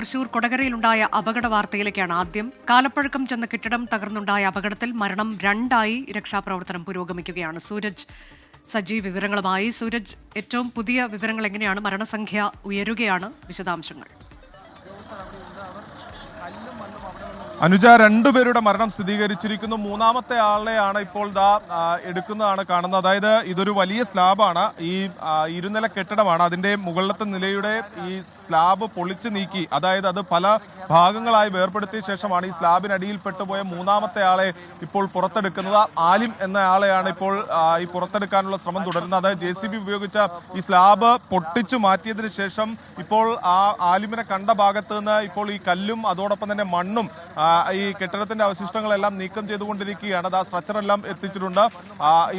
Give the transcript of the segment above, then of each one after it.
തൃശൂർ കൊടകരയിലുണ്ടായ അപകട വാർത്തയിലേക്കാണ് ആദ്യം. കാലപ്പഴക്കം ചെന്ന കെട്ടിടം തകർന്നുണ്ടായ അപകടത്തിൽ മരണം 2ആയി. രക്ഷാപ്രവർത്തനം പുരോഗമിക്കുകയാണ്. സൂരജ് സജീവ് വിവരങ്ങളുമായി. സൂരജ്, ഏറ്റവും പുതിയ വിവരങ്ങൾ എങ്ങനെയാണ്? മരണസംഖ്യ ഉയരുകയാണ്, വിശദാംശങ്ങൾ. അനുജ, രണ്ടുപേരുടെ മരണം സ്ഥിരീകരിച്ചിരിക്കുന്നു. മൂന്നാമത്തെ ആളെയാണ് ഇപ്പോൾ എടുക്കുന്നതാണ് കാണുന്നത്. അതായത് ഇതൊരു വലിയ സ്ലാബാണ്, ഈ ഇരുനില കെട്ടിടമാണ്. അതിന്റെ മുകളിലത്തെ നിലയുടെ ഈ സ്ലാബ് പൊളിച്ചു നീക്കി, അതായത് അത് പല ഭാഗങ്ങളായി വേർപെടുത്തിയ ശേഷമാണ് ഈ സ്ലാബിനടിയിൽ പെട്ടുപോയ മൂന്നാമത്തെ ആളെ ഇപ്പോൾ പുറത്തെടുക്കുന്നത്. ആലിം എന്ന ആളെയാണ് ഇപ്പോൾ ഈ പുറത്തെടുക്കാനുള്ള ശ്രമം തുടരുന്നത്. അതായത് JCB ഉപയോഗിച്ച ഈ സ്ലാബ് പൊട്ടിച്ചു മാറ്റിയതിനു ശേഷം ഇപ്പോൾ ആ ആലിമിനെ കണ്ട ഭാഗത്ത് നിന്ന് ഇപ്പോൾ ഈ കല്ലും അതോടൊപ്പം തന്നെ മണ്ണും ഈ കെട്ടിടത്തിന്റെ അവശിഷ്ടങ്ങളെല്ലാം നീക്കം ചെയ്തുകൊണ്ടിരിക്കുകയാണ്. അത് ആ സ്ട്രക്ചറെല്ലാം എത്തിച്ചിട്ടുണ്ട്.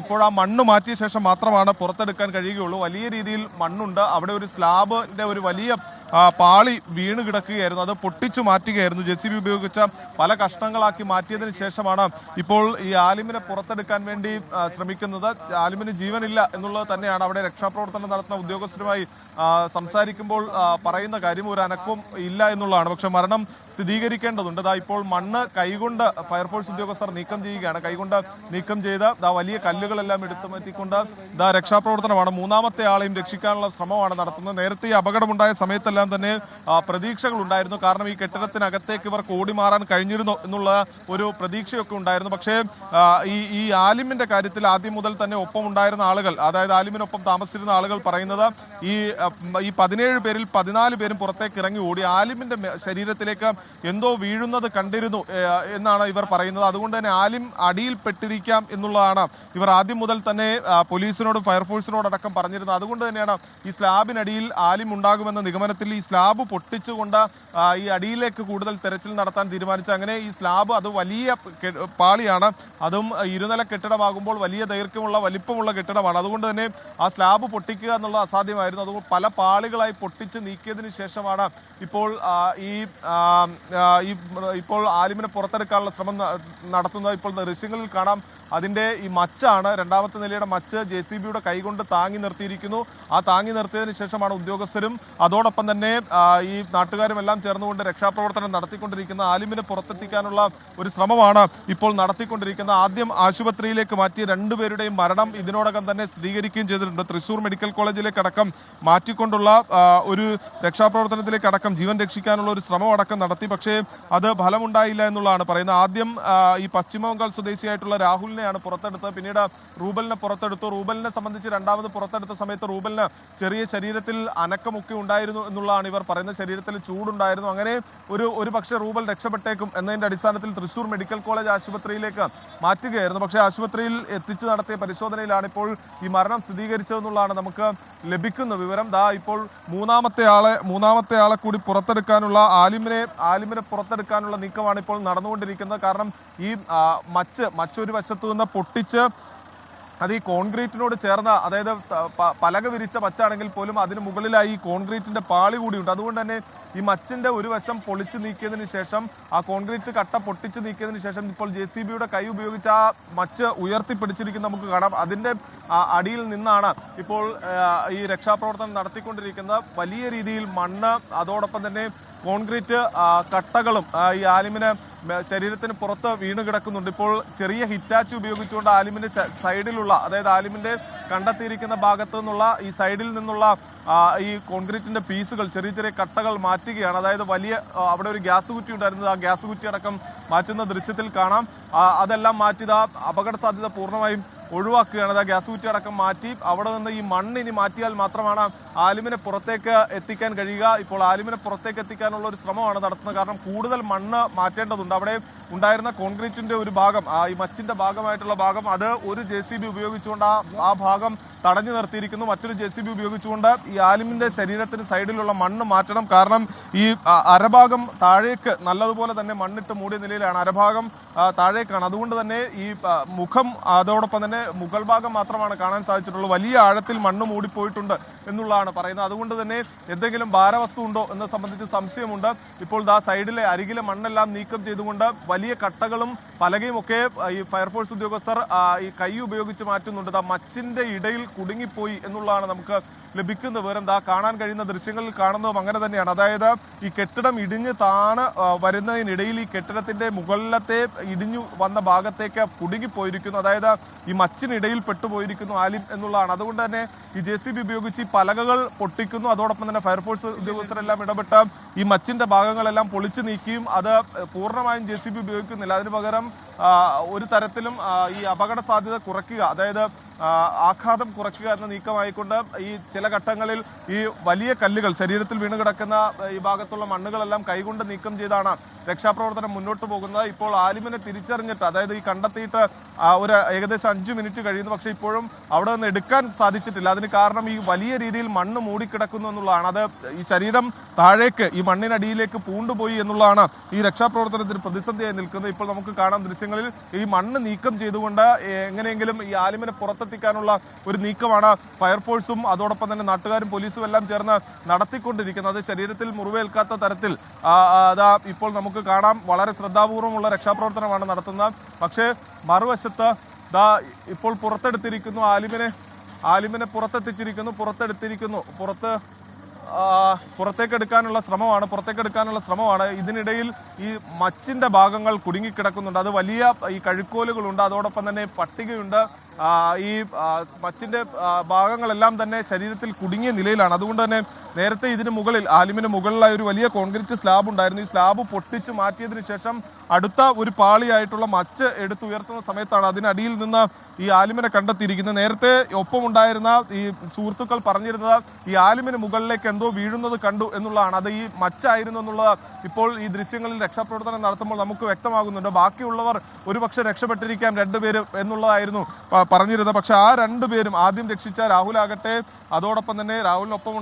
ഇപ്പോൾ ആ മണ്ണ് മാറ്റിയ ശേഷം മാത്രമാണ് പുറത്തെടുക്കാൻ കഴിയുകയുള്ളൂ. വലിയ രീതിയിൽ മണ്ണുണ്ട്. അവിടെ ഒരു സ്ലാബിന്റെ ഒരു വലിയ പാളി വീണ് കിടക്കുകയായിരുന്നു. അത് പൊട്ടിച്ചു മാറ്റുകയായിരുന്നു. JCB ഉപയോഗിച്ച പല കഷ്ണങ്ങളാക്കി മാറ്റിയതിനു ശേഷമാണ് ഇപ്പോൾ ഈ ആലിമിനെ പുറത്തെടുക്കാൻ വേണ്ടി ശ്രമിക്കുന്നത്. ആലിമിന് ജീവനില്ല എന്നുള്ളത് തന്നെയാണ് അവിടെ രക്ഷാപ്രവർത്തനം നടത്തുന്ന ഉദ്യോഗസ്ഥരുമായി സംസാരിക്കുമ്പോൾ പറയുന്ന കാര്യം. ഒരു അനക്കവും ഇല്ല എന്നുള്ളതാണ്. പക്ഷെ മരണം സ്ഥിരീകരിക്കേണ്ടതുണ്ട്. ഇപ്പോൾ മണ്ണ് കൈകൊണ്ട് ഫയർഫോഴ്സ് ഉദ്യോഗസ്ഥർ നീക്കം ചെയ്യുകയാണ്. കൈകൊണ്ട് നീക്കം ചെയ്ത് വലിയ കല്ലുകളെല്ലാം എടുത്തു മാറ്റിക്കൊണ്ട് രക്ഷാപ്രവർത്തനമാണ്. മൂന്നാമത്തെ ആളെയും രക്ഷിക്കാനുള്ള ശ്രമമാണ് നടത്തുന്നത്. നേരത്തെ ഈ അപകടമുണ്ടായ സമയത്തെല്ലാം തന്നെ പ്രതീക്ഷകൾ ഉണ്ടായിരുന്നു. കാരണം ഈ കെട്ടിടത്തിനകത്തേക്ക് ഇവർക്ക് ഓടി മാറാൻ കഴിഞ്ഞിരുന്നു എന്നുള്ള ഒരു പ്രതീക്ഷയൊക്കെ ഉണ്ടായിരുന്നു. പക്ഷേ ഈ ആലിമിന്റെ കാര്യത്തിൽ ആദ്യം മുതൽ തന്നെ ഒപ്പം ഉണ്ടായിരുന്ന ആളുകൾ, അതായത് ആലിമിനൊപ്പം താമസിച്ചിരുന്ന ആളുകൾ പറയുന്നത് ഈ 17 പേരിൽ 14 പേരും പുറത്തേക്ക് ഇറങ്ങി ഓടി. ആലിമിന്റെ ശരീരത്തിലേക്ക് എന്തോ വീഴുന്നത് കണ്ടിരുന്നു എന്നാണ് ഇവർ പറയുന്നത്. അതുകൊണ്ട് തന്നെ ആലിം അടിയിൽപ്പെട്ടിരിക്കാം എന്നുള്ളതാണ് ഇവർ ആദ്യം മുതൽ തന്നെ പോലീസിനോടും ഫയർഫോഴ്സിനോടക്കം പറഞ്ഞിരുന്നത്. അതുകൊണ്ട് തന്നെയാണ് ഈ സ്ലാബിനടിയിൽ ആലിം ഉണ്ടാകുമെന്ന നിഗമനത്തിൽ ഈ സ്ലാബ് പൊട്ടിച്ചുകൊണ്ട് ഈ അടിയിലേക്ക് കൂടുതൽ തെരച്ചിൽ നടത്താൻ തീരുമാനിച്ചു. അങ്ങനെ ഈ സ്ലാബ് അത് വലിയ പാളിയാണ്. അതും ഇരുനില കെട്ടിടമാകുമ്പോൾ വലിയ ദൈർഘ്യമുള്ള വലിപ്പമുള്ള കെട്ടിടമാണ്. അതുകൊണ്ട് തന്നെ ആ സ്ലാബ് പൊട്ടിക്കുക എന്നുള്ളത് അസാധ്യമായിരുന്നു. അതുകൊണ്ട് പല പാളികളായി പൊട്ടിച്ച് നീക്കിയതിന് ശേഷമാണ് ഇപ്പോൾ ഇപ്പോൾ ആലിമിനെ പുറത്തെടുക്കാനുള്ള ശ്രമം നടത്തുന്നത്. ഇപ്പോൾ ദൃശ്യങ്ങളിൽ കാണാം. അതിന്റെ ഈ മച്ചാണ്, രണ്ടാമത്തെ നിലയുടെ മച്ച് JCBയുടെ കൈകൊണ്ട് താങ്ങി നിർത്തിയിരിക്കുന്നു. ആ താങ്ങി നിർത്തിയതിനു ശേഷമാണ് ഉദ്യോഗസ്ഥരും അതോടൊപ്പം തന്നെ ഈ നാട്ടുകാരും എല്ലാം ചേർന്നുകൊണ്ട് രക്ഷാപ്രവർത്തനം നടത്തിക്കൊണ്ടിരിക്കുന്ന ആലിമിനെ പുറത്തെത്തിക്കാനുള്ള ഒരു ശ്രമമാണ് ഇപ്പോൾ നടത്തിക്കൊണ്ടിരിക്കുന്നത്. ആദ്യം ആശുപത്രിയിലേക്ക് മാറ്റിയ രണ്ടുപേരുടെയും മരണം ഇതിനോടകം തന്നെ സ്ഥിരീകരിക്കുകയും ചെയ്തിട്ടുണ്ട്. തൃശൂർ മെഡിക്കൽ കോളേജിലേക്ക് അടക്കം മാറ്റിക്കൊണ്ടുള്ള ഒരു രക്ഷാപ്രവർത്തനത്തിലേക്ക് അടക്കം ജീവൻ രക്ഷിക്കാനുള്ള ഒരു ശ്രമം അടക്കം നടത്തി. പക്ഷേ അത് ഫലമുണ്ടായില്ല എന്നുള്ളതാണ് പറയുന്നത്. ആദ്യം ഈ പശ്ചിമ ബംഗാൾ സ്വദേശിയായിട്ടുള്ള രാഹുലിനെയാണ് പുറത്തെടുത്തത്. പിന്നീട് റൂബലിനെ പുറത്തെടുത്തു. റൂബലിനെ സംബന്ധിച്ച് രണ്ടാമത് പുറത്തെടുത്ത സമയത്ത് റൂബലിന് ചെറിയ ശരീരത്തിൽ അനക്കമൊക്കെ ഉണ്ടായിരുന്നു എന്നുള്ളതാണ് ഇവർ പറയുന്നത്. ശരീരത്തിൽ ചൂടുണ്ടായിരുന്നു. അങ്ങനെ ഒരു പക്ഷേ റൂബൽ രക്ഷപ്പെട്ടേക്കും എന്നതിന്റെ അടിസ്ഥാനത്തിൽ തൃശൂർ മെഡിക്കൽ കോളേജ് ആശുപത്രിയിലേക്ക് മാറ്റുകയായിരുന്നു. പക്ഷേ ആശുപത്രിയിൽ എത്തിച്ചു നടത്തിയ പരിശോധനയിലാണ് ഇപ്പോൾ ഈ മരണം സ്ഥിരീകരിച്ചതെന്നുള്ളതാണ് നമുക്ക് ലഭിക്കുന്ന വിവരം. ഇപ്പോൾ മൂന്നാമത്തെ ആളെ കൂടി പുറത്തെടുക്കാനുള്ള ആലിമിനെ പുറത്തെടുക്കാനുള്ള നീക്കമാണ് ഇപ്പോൾ നടന്നുകൊണ്ടിരിക്കുന്നത്. കാരണം ഈ മച്ച് ഒരു വശത്തു നിന്ന് പൊട്ടിച്ച് അത് ഈ കോൺക്രീറ്റിനോട് ചേർന്ന, അതായത് പലക വിരിച്ച മച്ചാണെങ്കിൽ പോലും അതിന് മുകളിലായി ഈ കോൺക്രീറ്റിന്റെ പാളി കൂടിയുണ്ട്. അതുകൊണ്ട് തന്നെ ഈ മച്ചിന്റെ ഒരു വശം പൊളിച്ചു നീക്കിയതിനു ശേഷം, ആ കോൺക്രീറ്റ് കട്ട പൊട്ടിച്ചു നീക്കിയതിനു ശേഷം ഇപ്പോൾ JCBയുടെ കൈ ഉപയോഗിച്ച് ആ മച്ച് ഉയർത്തിപ്പിടിച്ചിരിക്കുന്ന നമുക്ക് കാണാം. അതിന്റെ അടിയിൽ നിന്നാണ് ഇപ്പോൾ ഈ രക്ഷാപ്രവർത്തനം നടത്തിക്കൊണ്ടിരിക്കുന്നത്. വലിയ രീതിയിൽ മണ്ണ് അതോടൊപ്പം തന്നെ കോൺക്രീറ്റ് കട്ടകളും ഈ ആലിമിന് ശരീരത്തിന് പുറത്ത് വീണ് കിടക്കുന്നുണ്ട്. ഇപ്പോൾ ചെറിയ ഹിറ്റാച്ച് ഉപയോഗിച്ചുകൊണ്ട് ആലിമിന്റെ സൈഡിലുള്ള, അതായത് ആലിമിന്റെ കണ്ടെത്തിയിരിക്കുന്ന ഭാഗത്തു നിന്നുള്ള ഈ സൈഡിൽ നിന്നുള്ള ഈ കോൺക്രീറ്റിന്റെ പീസുകൾ, ചെറിയ ചെറിയ കട്ടകൾ മാറ്റുകയാണ്. അതായത് വലിയ അവിടെ ഒരു ഗ്യാസ് കുറ്റി ഉണ്ടായിരുന്നത്, ആ ഗ്യാസ് കുറ്റി അടക്കം മാറ്റുന്ന ദൃശ്യത്തിൽ കാണാം. അതെല്ലാം മാറ്റിയത് അപകട സാധ്യത പൂർണ്ണമായും ഒഴിവാക്കുകയാണ്. ആ ഗ്യാസ് കുറ്റി അടക്കം മാറ്റി അവിടെ നിന്ന് ഈ മണ്ണ് ഇനി മാറ്റിയാൽ മാത്രമാണ് ആലിമിനെ പുറത്തേക്ക് എത്തിക്കാൻ കഴിയുക. ഇപ്പോൾ ആലിമിനെ പുറത്തേക്ക് എത്തിക്കാനുള്ള ഒരു ശ്രമമാണ് നടത്തുന്നത്. കാരണം കൂടുതൽ മണ്ണ് മാറ്റേണ്ടതുണ്ട്. അവിടെ ഉണ്ടായിരുന്ന കോൺക്രീറ്റിന്റെ ഒരു ഭാഗം, ഈ മച്ചിന്റെ ഭാഗമായിട്ടുള്ള ഭാഗം, അത് ഒരു JCB ഉപയോഗിച്ചുകൊണ്ട് ആ ഭാഗം തടഞ്ഞു നിർത്തിയിരിക്കുന്നു. മറ്റൊരു JCB ഉപയോഗിച്ചുകൊണ്ട് ഈ ആലിമിന്റെ ശരീരത്തിന് സൈഡിലുള്ള മണ്ണ് മാറ്റണം. കാരണം ഈ അരഭാഗം താഴേക്ക് നല്ലതുപോലെ തന്നെ മണ്ണിട്ട് മൂടിയ നിലയിലാണ്. അരഭാഗം താഴേക്കാണ്. അതുകൊണ്ട് തന്നെ ഈ മുഖം അതോടൊപ്പം തന്നെ മുകൾ ഭാഗം മാത്രമാണ് കാണാൻ സാധിച്ചിട്ടുള്ളൂ. വലിയ ആഴത്തിൽ മണ്ണ് മൂടിപ്പോയിട്ടുണ്ട് എന്നുള്ളതാണ് പറയുന്നത്. അതുകൊണ്ട് തന്നെ എന്തെങ്കിലും ഭാരവസ്തു ഉണ്ടോ എന്നത് സംബന്ധിച്ച് സംശയമുണ്ട്. ഇപ്പോൾ സൈഡിലെ അരികിലെ മണ്ണെല്ലാം നീക്കം ചെയ്തുകൊണ്ട് വലിയ കട്ടകളും പലകയും ഒക്കെ ഈ ഫയർഫോഴ്സ് ഉദ്യോഗസ്ഥർ ഈ കൈ ഉപയോഗിച്ച് മാറ്റുന്നുണ്ട്. മച്ചിന്റെ ഇടയിൽ കുടുങ്ങിപ്പോയി എന്നുള്ളതാണ് നമുക്ക് ലഭിക്കുന്ന വിവരം കാണാൻ കഴിയുന്ന ദൃശ്യങ്ങളിൽ കാണുന്നതും അങ്ങനെ തന്നെയാണ്. അതായത് ഈ കെട്ടിടം ഇടിഞ്ഞ് താണ് വരുന്നതിനിടയിൽ ഈ കെട്ടിടത്തിന്റെ മുകളിലത്തെ ഇടിഞ്ഞു വന്ന ഭാഗത്തേക്ക് കുടുങ്ങിപ്പോയിരിക്കുന്നു. അതായത് ഈ മച്ചിനിടയിൽ പെട്ടുപോയിരിക്കുന്നു ആലിം എന്നുള്ളതാണ്. അതുകൊണ്ട് തന്നെ ഈ JCB ഉപയോഗിച്ച് ഈ പലകകൾ പൊട്ടിക്കുന്നു. അതോടൊപ്പം തന്നെ ഫയർഫോഴ്സ് ഉദ്യോഗസ്ഥരെല്ലാം ഇടപെട്ട് ഈ മച്ചിന്റെ ഭാഗങ്ങളെല്ലാം പൊളിച്ചു നീക്കിയും അത് പൂർണ്ണമായും JCB ഉപയോഗിക്കുന്നില്ല. അതിന് പകരം ഒരു തരത്തിലും ഈ അപകട സാധ്യത കുറയ്ക്കുക, അതായത് ആഘാതം കുറയ്ക്കുക എന്ന നീക്കമായിക്കൊണ്ട് ഈ ചില ഘട്ടങ്ങളിൽ ഈ വലിയ കല്ലുകൾ ശരീരത്തിൽ വീണ് കിടക്കുന്ന ഈ ഭാഗത്തുള്ള മണ്ണുകളെല്ലാം കൈകൊണ്ട് നീക്കം ചെയ്താണ് രക്ഷാപ്രവർത്തനം മുന്നോട്ട് പോകുന്നത്. ഇപ്പോൾ ആലിമിനെ തിരിച്ചറിഞ്ഞിട്ട്, അതായത് ഈ കണ്ടെത്തിയിട്ട് ഒരു ഏകദേശം 5 മിനിറ്റ് കഴിയുന്നു. പക്ഷേ ഇപ്പോഴും അവിടെ നിന്ന് എടുക്കാൻ സാധിച്ചിട്ടില്ല. അതിന് കാരണം ഈ വലിയ രീതിയിൽ മണ്ണ് മൂടിക്കിടക്കുന്നു എന്നുള്ളതാണ്. അത് ഈ ശരീരം താഴേക്ക് ഈ മണ്ണിനടിയിലേക്ക് പൂണ്ടുപോയി എന്നുള്ളതാണ് ഈ രക്ഷാപ്രവർത്തനത്തിന് പ്രതിസന്ധിയായി നിൽക്കുന്നത്. ഇപ്പോൾ നമുക്ക് കാണാം ദൃശ്യങ്ങളിൽ ഈ മണ്ണ് നീക്കം ചെയ്തുകൊണ്ട് എങ്ങനെയെങ്കിലും ഈ ആലിമിനെ പുറത്തെത്തിക്കാനുള്ള ഒരു നീക്കമാണ് ഫയർഫോഴ്സും അതോടൊപ്പം തന്നെ നാട്ടുകാരും പോലീസും എല്ലാം ചേർന്ന് നടത്തിക്കൊണ്ടിരിക്കുന്നത്. ശരീരത്തിൽ മുറിവേൽക്കാത്ത തരത്തിൽ ഇപ്പോൾ നമുക്ക് കാണാം വളരെ ശ്രദ്ധാപൂർവമുള്ള രക്ഷാപ്രവർത്തനമാണ് നടത്തുന്നത്. പക്ഷേ മറുവശത്ത് ഇപ്പോൾ പുറത്തെടുത്തിരിക്കുന്നു, ആലിമിനെ പുറത്തെടുത്തിരിക്കുന്നു. പുറത്തേക്കെടുക്കാനുള്ള ശ്രമമാണ്. ഇതിനിടയിൽ ഈ മച്ചിന്റെ ഭാഗങ്ങൾ കുടുങ്ങിക്കിടക്കുന്നുണ്ട്. അത് വലിയ ഈ കഴുക്കോലുകളുണ്ട്, അതോടൊപ്പം തന്നെ പട്ടികയുണ്ട്. ഈ മച്ചിന്റെ ഭാഗങ്ങളെല്ലാം തന്നെ ശരീരത്തിൽ കുടുങ്ങിയ നിലയിലാണ്. അതുകൊണ്ട് തന്നെ നേരത്തെ ഇതിന് മുകളിൽ ആലിമിന് മുകളിലായി ഒരു വലിയ കോൺക്രീറ്റ് സ്ലാബ് ഉണ്ടായിരുന്നു. ഈ സ്ലാബ് പൊട്ടിച്ച് മാറ്റിയതിനു ശേഷം അടുത്ത ഒരു പാളിയായിട്ടുള്ള മച്ച് എടുത്തുയർത്തുന്ന സമയത്താണ് അതിനടിയിൽ നിന്ന് ഈ ആലിമിനെ കണ്ടെത്തിയിരിക്കുന്നത്. നേരത്തെ ഒപ്പമുണ്ടായിരുന്ന ഈ സുഹൃത്തുക്കൾ പറഞ്ഞിരുന്നത് ഈ ആലിമിന് മുകളിലേക്ക് എന്തോ വീഴുന്നത് കണ്ടു എന്നുള്ളതാണ്. അത് ഈ മച്ചായിരുന്നു എന്നുള്ളത് ഇപ്പോൾ ഈ ദൃശ്യങ്ങളിൽ രക്ഷാപ്രവർത്തനം നടത്തുമ്പോൾ നമുക്ക് വ്യക്തമാകുന്നുണ്ട്. ബാക്കിയുള്ളവർ ഒരുപക്ഷെ രക്ഷപ്പെട്ടിരിക്കാം 2 പേര് എന്നുള്ളതായിരുന്നു പറഞ്ഞിരുന്നത്. പക്ഷെ ആ 2 പേരും ആദ്യം രക്ഷിച്ച രാഹുലാകട്ടെ, അതോടൊപ്പം തന്നെ രാഹുലിനൊപ്പം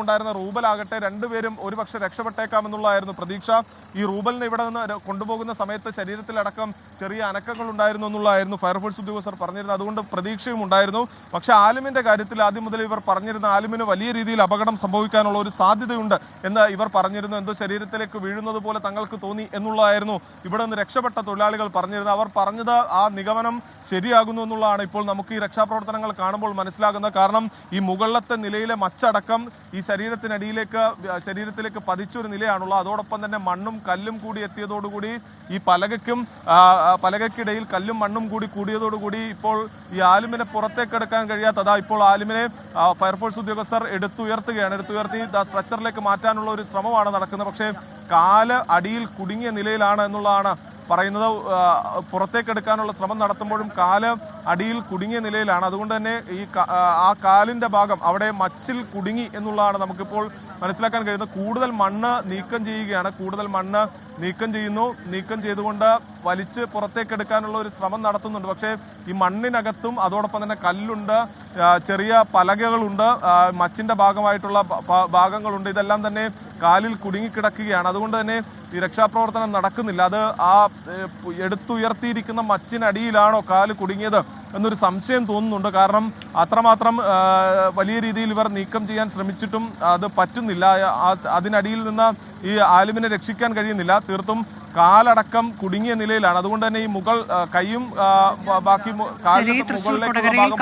ഉണ്ടായിരുന്ന റൂബലാകട്ടെ, 2 പേരും ഒരുപക്ഷെ രക്ഷപ്പെട്ടേക്കാം എന്നുള്ളതായിരുന്നു പ്രതീക്ഷ. ഈ റൂബലിനെ ഇവിടെ നിന്ന് കൊണ്ടുപോകുന്ന സമയത്ത് ശരീരത്തിലടക്കം ചെറിയ അനക്കങ്ങൾ ഉണ്ടായിരുന്നു എന്നുള്ളതായിരുന്നു ഫയർഫോഴ്സ് ഉദ്യോഗസ്ഥർ പറഞ്ഞിരുന്നത്. അതുകൊണ്ട് പ്രതീക്ഷയും ഉണ്ടായിരുന്നു. പക്ഷെ ആലിമിന്റെ കാര്യത്തിൽ ആദ്യം മുതൽ ഇവർ പറഞ്ഞിരുന്ന ആലിമിന് വലിയ രീതിയിൽ അപകടം സംഭവിക്കാനുള്ള ഒരു സാധ്യതയുണ്ട് എന്ന് ഇവർ പറഞ്ഞിരുന്നു. എന്തോ ശരീരത്തിലേക്ക് വീഴുന്നത് പോലെ തങ്ങൾക്ക് തോന്നി എന്നുള്ളതായിരുന്നു ഇവിടെ നിന്ന് രക്ഷപ്പെട്ട തൊഴിലാളികൾ പറഞ്ഞിരുന്നത്. അവർ പറഞ്ഞത് ആ നിഗമനം ശരിയാകുന്നു എന്നുള്ളതാണ് ഇപ്പോൾ നമുക്ക് ഈ രക്ഷാപ്രവർത്തനങ്ങൾ കാണുമ്പോൾ മനസ്സിലാകുന്നത്. കാരണം ഈ മുകളിലത്തെ നിലയിലെ മച്ചടക്കം ഈ ശരീരത്തിലേക്ക് പതിച്ചൊരു നിലയാണുള്ളത്. അതോടൊപ്പം തന്നെ മണ്ണും കല്ലും കൂടി എത്തിയതോടുകൂടി ഈ പലകയ്ക്കിടയിൽ കല്ലും മണ്ണും കൂടി കൂടിയതോടുകൂടി ഇപ്പോൾ ഈ ആലിമിനെ പുറത്തേക്കെടുക്കാൻ കഴിയാത്തതാ. ഇപ്പോൾ ആലിമിനെ ഫയർഫോഴ്സ് ഉദ്യോഗസ്ഥർ എടുത്തുയർത്തി സ്ട്രെച്ചറിലേക്ക് മാറ്റാനുള്ള ഒരു ശ്രമമാണ് നടക്കുന്നത്. പക്ഷേ കാല് അടിയിൽ കുടുങ്ങിയ നിലയിലാണ് എന്നുള്ളതാണ് പറയുന്നത്. പുറത്തേക്കെടുക്കാനുള്ള ശ്രമം നടത്തുമ്പോഴും കാല് അടിയിൽ കുടുങ്ങിയ നിലയിലാണ്. അതുകൊണ്ട് തന്നെ ആ കാലിന്റെ ഭാഗം അവിടെ മച്ചിൽ കുടുങ്ങി എന്നുള്ളതാണ് നമുക്കിപ്പോൾ മനസ്സിലാക്കാൻ കഴിയുന്നത്. കൂടുതൽ മണ്ണ് നീക്കം ചെയ്യുകയാണ്. നീക്കം ചെയ്തുകൊണ്ട് വലിച്ച് പുറത്തേക്കെടുക്കാനുള്ള ഒരു ശ്രമം നടത്തുന്നുണ്ട്. പക്ഷേ ഈ മണ്ണിനകത്തും അതോടൊപ്പം തന്നെ കല്ലുണ്ട്, ചെറിയ പലകകളുണ്ട്, മച്ചിന്റെ ഭാഗമായിട്ടുള്ള ഭാഗങ്ങളുണ്ട്. ഇതെല്ലാം തന്നെ കാലിൽ കുടുങ്ങിക്കിടക്കുകയാണ്. അതുകൊണ്ട് തന്നെ ഈ രക്ഷാപ്രവർത്തനം നടക്കുന്നില്ല. അത് ആ എടുത്തുയർത്തിയിരിക്കുന്ന മച്ചിനടിയിലാണോ കാല് കുടുങ്ങിയത് എന്നൊരു സംശയം തോന്നുന്നുണ്ട്. കാരണം അത്രമാത്രം വലിയ രീതിയിൽ ഇവർ നീക്കം ചെയ്യാൻ ശ്രമിച്ചിട്ടും അത് പറ്റുന്നില്ല. അതിനടിയിൽ നിന്ന് ഈ ആലിമിനെ രക്ഷിക്കാൻ കഴിയുന്നില്ല. തീർത്തും കാലടക്കം കുടുങ്ങിയ നിലയിലാണ്. അതുകൊണ്ട് തന്നെ ഈ കൈയും ബാക്കി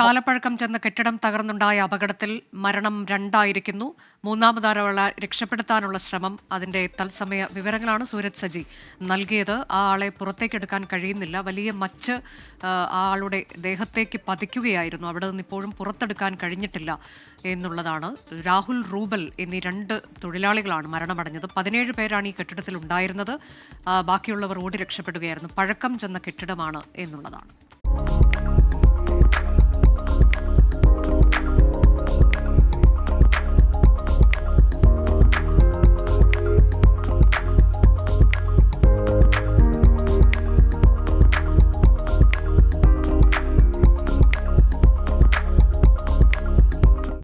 കാലപ്പഴക്കം ചെന്ന കെട്ടിടം തകർന്നുണ്ടായ അപകടത്തിൽ മരണം 2 ആയിരിക്കുന്നു. 3ാമതൊരാളെ രക്ഷപ്പെടുത്താനുള്ള ശ്രമം, അതിന്റെ തത്സമയ വിവരങ്ങളാണ് സൂരജ് സജി നൽകിയത്. ആ ആളെ പുറത്തേക്കെടുക്കാൻ കഴിയുന്നില്ല. വലിയ മച്ച് ആളുടെ ദേഹത്തേക്ക് പതിക്കുകയായിരുന്നു. അവിടെ നിന്ന് ഇപ്പോഴും പുറത്തെടുക്കാൻ കഴിഞ്ഞിട്ടില്ല എന്നുള്ളതാണ്. രാഹുൽ, റൂബൽ എന്നീ 2 തൊഴിലാളികളാണ് മരണമടഞ്ഞത്. 17 പേരാണ് ഈ കെട്ടിടത്തിൽ ഉണ്ടായിരുന്നത്. ബാക്കിയുള്ളവർ ഓടി രക്ഷപ്പെടുകയായിരുന്നു. പഴക്കം ചെന്ന കെട്ടിടമാണ് എന്നുള്ളതാണ്.